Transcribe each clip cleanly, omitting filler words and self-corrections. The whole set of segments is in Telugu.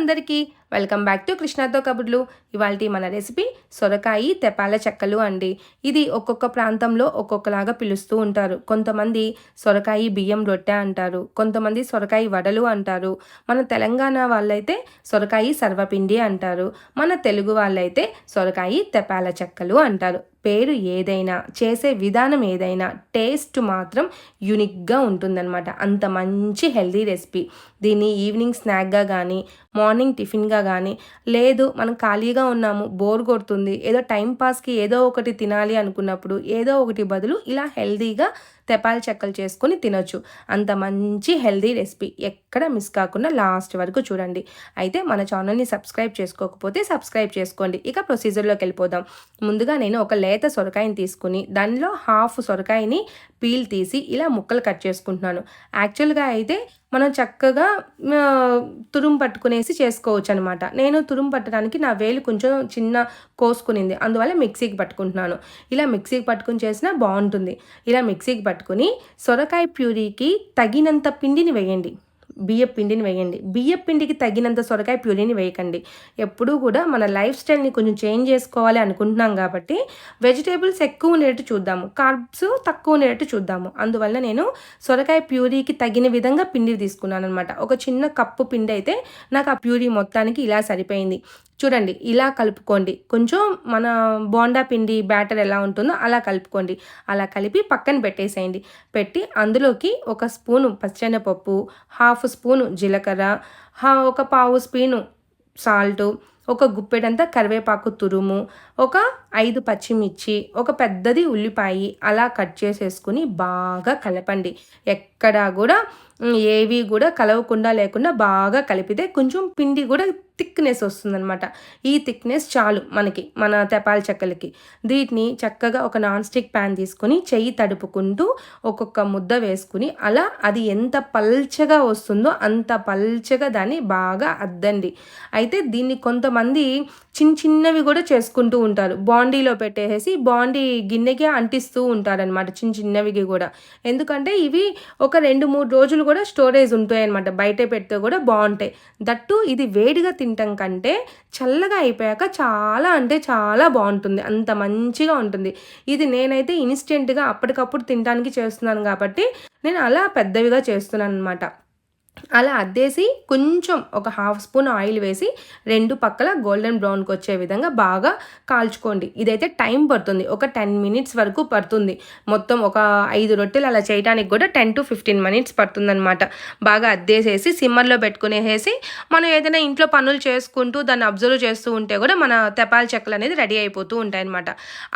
అందరికీ వెల్కమ్ బ్యాక్ టు కృష్ణతో కబుర్లు. ఇవాల్టి మన రెసిపీ సొరకాయ తెపాల చెక్కలు అండి. ఇది ఒక్కొక్క ప్రాంతంలో ఒక్కొక్కలాగా పిలుస్తూ ఉంటారు. కొంతమంది సొరకాయ బియ్యం రొట్టె అంటారు, కొంతమంది సొరకాయ వడలు అంటారు. మన తెలంగాణ వాళ్ళైతే సొరకాయ సర్వపిండి అంటారు, మన తెలుగు వాళ్ళైతే సొరకాయ తెపాల చెక్కలు అంటారు. పేరు ఏదైనా, చేసే విధానం ఏదైనా, టేస్ట్ మాత్రం యూనిక్గా ఉంటుందన్నమాట. అంత మంచి హెల్దీ రెసిపీ. దీన్ని ఈవినింగ్ స్నాక్గా కానీ, మార్నింగ్ టిఫిన్గా కానీ, లేదు మనం ఖాళీగా ఉన్నాము, బోర్ కొడుతుంది, ఏదో టైంపాస్కి ఏదో ఒకటి తినాలి అనుకున్నప్పుడు ఏదో ఒకటి బదులు ఇలా హెల్దీగా తెపాల చెక్కలు చేసుకొని తినొచ్చు. అంత మంచి హెల్దీ రెసిపీ. ఎక్కడ మిస్ కాకుండా లాస్ట్ వరకు చూడండి. అయితే మన ఛానల్ని సబ్స్క్రైబ్ చేసుకోకపోతే సబ్స్క్రైబ్ చేసుకోండి. ఇక ప్రొసీజర్లోకి వెళ్ళిపోదాం. ముందుగా నేను ఒక లేత సొరకాయని తీసుకుని దానిలో హాఫ్ సొరకాయని పీల్ తీసి ఇలా ముక్కలు కట్ చేసుకుంటున్నాను. యాక్చువల్గా అయితే మనం చక్కగా తురుము పట్టుకునేసి చేసుకోవచ్చు అనమాట. నేను తురుము పట్టడానికి నా వేలు కొంచెం చిన్న కోసుకునింది, అందువల్ల మిక్సీకి పట్టుకుంటున్నాను. ఇలా మిక్సీకి పట్టుకుని చేసినా బాగుంటుంది. ఇలా మిక్సీకి పట్టుకుని సొరకాయ ప్యూరీకి తగినంత పిండిని వేయండి, బియ్యం పిండిని వేయండి. బియ్యం పిండికి తగినంత సొరకాయ ప్యూరీని వేయకండి. ఎప్పుడూ కూడా మన లైఫ్ స్టైల్ని కొంచెం చేంజ్ చేసుకోవాలి అనుకుంటున్నాం కాబట్టి వెజిటేబుల్స్ ఎక్కువ ఉండేటట్టు చూద్దాము, కార్బ్స్ తక్కువ ఉండేటట్టు చూద్దాము. అందువల్ల నేను సొరకాయ ప్యూరీకి తగిన విధంగా పిండి తీసుకున్నాను అనమాట. ఒక చిన్న కప్పు పిండి అయితే నాకు ఆ ప్యూరీ మొత్తానికి ఇలా సరిపోయింది. చూడండి, ఇలా కలుపుకోండి. కొంచెం మన బోండా పిండి బ్యాటర్ ఎలా ఉంటుందో అలా కలుపుకోండి. అలా కలిపి పక్కన పెట్టేసేయండి. పెట్టి అందులోకి ఒక స్పూను పచ్చెనపప్పు, హాఫ్ స్పూను జీలకర్ర, ఒక పావు స్పూను సాల్టు, ఒక గుప్పెడంతా కరివేపాకు తురుము, ఒక 5 పచ్చిమిర్చి, ఒక పెద్దది ఉల్లిపాయ అలా కట్ చేసేసుకుని బాగా కలపండి. ఎక్కడా కూడా ఏవి కూడా కలవకుండా లేకుండా బాగా కలిపితే కొంచెం పిండి కూడా థిక్నెస్ వస్తుందన్నమాట. ఈ థిక్నెస్ చాలు మనకి, మన తెపాల చెక్కలకి. వీటిని చక్కగా ఒక నాన్ స్టిక్ ప్యాన్ తీసుకొని చెయ్యి తడుపుకుంటూ ఒక్కొక్క ముద్ద వేసుకుని అలా అది ఎంత పల్చగా వస్తుందో అంత పల్చగా దాన్ని బాగా అద్దండి. అయితే దీన్ని కొంతమంది చిన్నవి కూడా చేసుకుంటూ ఉంటారు. బాండీలో పెట్టేసి బాండీ గిన్నెకి అంటిస్తూ ఉంటారనమాట, చిన్నవి కూడా. ఎందుకంటే ఇవి ఒక 2-3 రోజులు కూడా స్టోరేజ్ ఉంటాయి అనమాట. బయట పెడితే కూడా బాగుంటాయి. దట్టు ఇది వేడిగా తినటం కంటే చల్లగా అయిపోయాక చాలా అంటే చాలా బాగుంటుంది, అంత మంచిగా ఉంటుంది. ఇది నేనైతే ఇన్స్టెంట్గా అప్పటికప్పుడు తినడానికి చేస్తున్నాను కాబట్టి నేను అలా పెద్దవిగా చేస్తున్నాను అనమాట. అలా అద్దేసి కొంచెం ఒక హాఫ్ స్పూన్ ఆయిల్ వేసి 2 పక్కల గోల్డెన్ బ్రౌన్కి వచ్చే విధంగా బాగా కాల్చుకోండి. ఇదైతే టైం పడుతుంది, ఒక 10 మినిట్స్ వరకు పడుతుంది. మొత్తం ఒక 5 రొట్టెలు అలా చేయడానికి కూడా 10 to 15 మినిట్స్ పడుతుందన్నమాట. బాగా అద్దేసేసి సిమ్మర్లో పెట్టుకునేసి మనం ఏదైనా ఇంట్లో పనులు చేసుకుంటూ దాన్ని అబ్జర్వ్ చేస్తూ ఉంటే కూడా మన తెపాల చెక్కలు అనేది రెడీ అయిపోతూ ఉంటాయి అన్నమాట.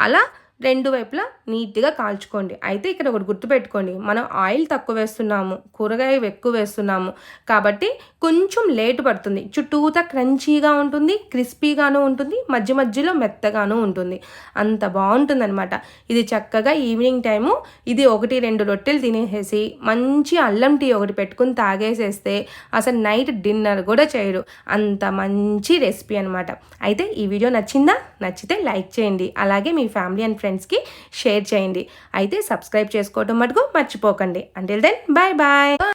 అలా 2 వైపులా నీట్గా కాల్చుకోండి. అయితే ఇక్కడ ఒకటి గుర్తుపెట్టుకోండి, మనం ఆయిల్ తక్కువ వేస్తున్నాము, కూరగాయ ఎక్కువ వేస్తున్నాము కాబట్టి కొంచెం లేట్ పడుతుంది. చుట్టూతా క్రంచీగా ఉంటుంది, క్రిస్పీగాను ఉంటుంది, మధ్య మధ్యలో మెత్తగాను ఉంటుంది. అంత బాగుంటుంది అనమాట. ఇది చక్కగా ఈవినింగ్ టైము ఇది 1-2 రొట్టెలు తినేసేసి మంచి అల్లం టీ ఒకటి పెట్టుకుని తాగేసేస్తే అసలు నైట్ డిన్నర్ కూడా చేయరు. అంత మంచి రెసిపీ అనమాట. అయితే ఈ వీడియో నచ్చిందా? నచ్చితే లైక్ చేయండి, అలాగే మీ ఫ్యామిలీ అండ్ ఫ్రెండ్స్కి షేర్ చేయండి. అయితే సబ్స్క్రైబ్ చేసుకోవడం మటుకు మర్చిపోకండి. Until then bye bye.